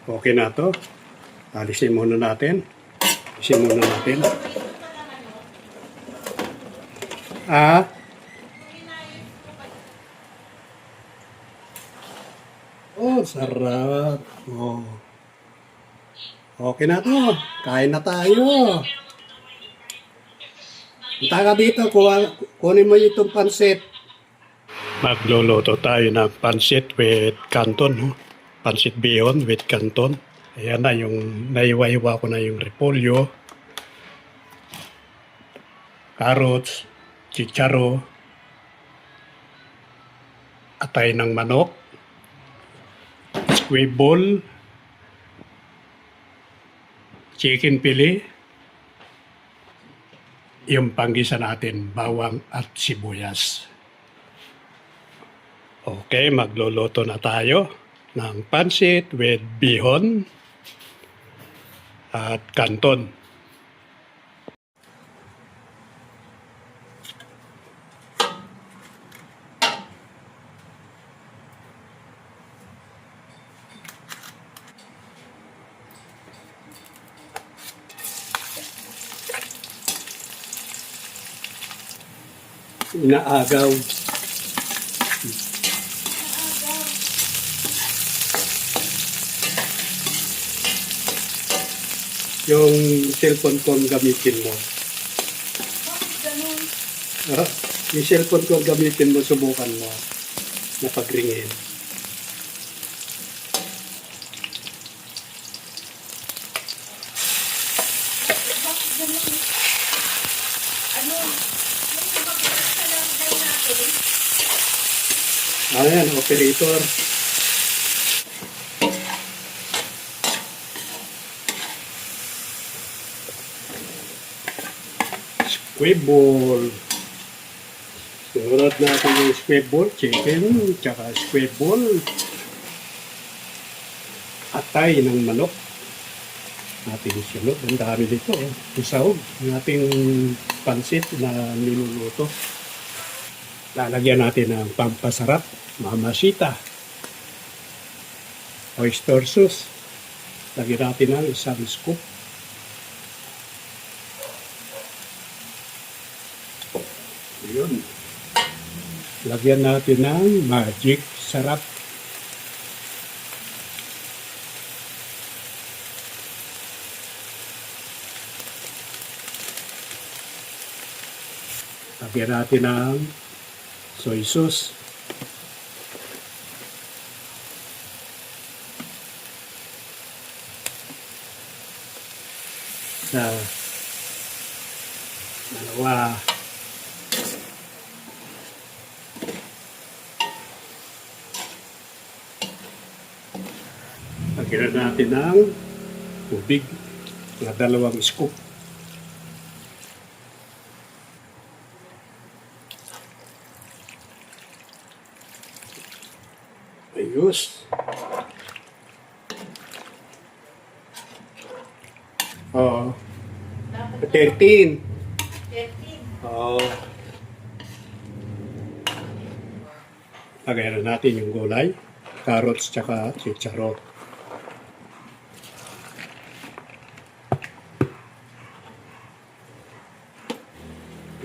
Okay na to. Alisin muna natin. Alisin muna natin. Oh, sarap. Oh. Okay na to. Kain na tayo. Punta ka dito. Kunin mo itong pansit. Magluluto tayo ng pansit with canton. No? Pansit bihon with canton. Ayan na yung naiwa-iwa ko na yung repolyo, carrots, chicharo, atay ng manok, squid, chicken pili, yung panggisa natin, bawang at sibuyas. Okay, magluluto na tayo ng pansit with bihon at canton. Inaagaw. Yung cellphone ko gamitin mo. Yung cellphone ko gamitin mo, subukan mo na pagringin. Ayan, operator. Squid. Sunod natin yung squid, chicken, tsaka squid, atay ng manok. Ating sunod. Ang dami dito. Isahog. Ang ating pansit na niluluto. Lalagyan natin ng pampasarap, mamasita, oyster sauce. Lagyan natin ng isang scoop. Yun. Lagyan natin ng magic sarap. Lagyan natin ng soy sauce. Sa dalawa. Lagyan natin ng tubig na 2 scoop. Ayos. Oo. 13. Oo. Lagyan na natin yung gulay, carrots tsaka chicharo.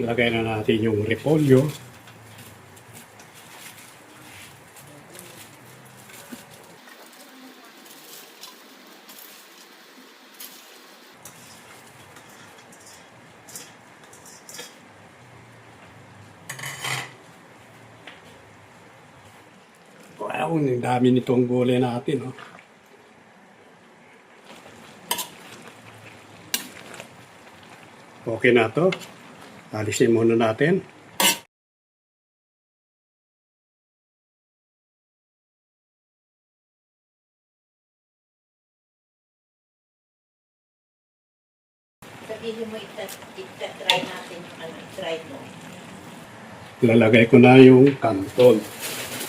Lagay na natin yung repolyo. Wow, ang dami nitong gulay natin. Oh. Okay na to. Alisin muna natin. Sabihin mo, ita-try natin yung try mo. Lalagay ko na yung canton.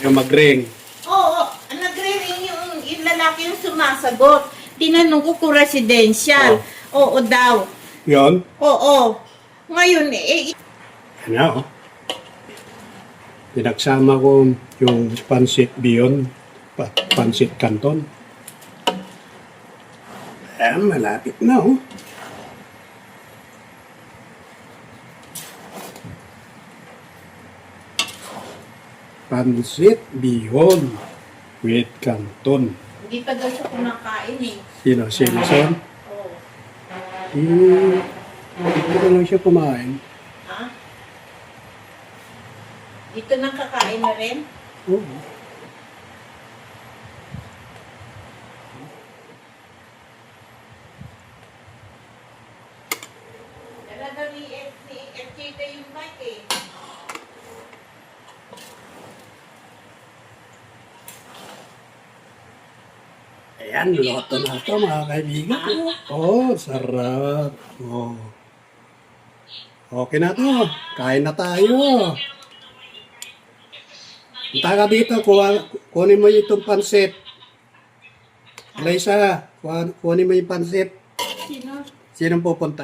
Yung mag-ring. Oo, nag-ring yung lalaki yung sumasagot. Tinanong ko kung residential. Oo daw. Yon. Oo. Ngayon, Ano? Pinagsama ko yung pansit bihon, pansit canton. Malapit na, oh. Pansit bihon with canton. Hindi pa daw siya kumakain eh. Sino? Simpson? Oo. Hindi ko lang siya kumain. Ha? Dito nang kakain na rin? Oo. Dala daw ni FJ yung bike eh. Ayan, loto na ito mga kaibigan. Oh, sarap. Oh. Okay na to. Kain na tayo. Punta ka dito, kunin mo itong pansit. Alaysa, kunin mo yung pansit. Sino? Sinong pupunta?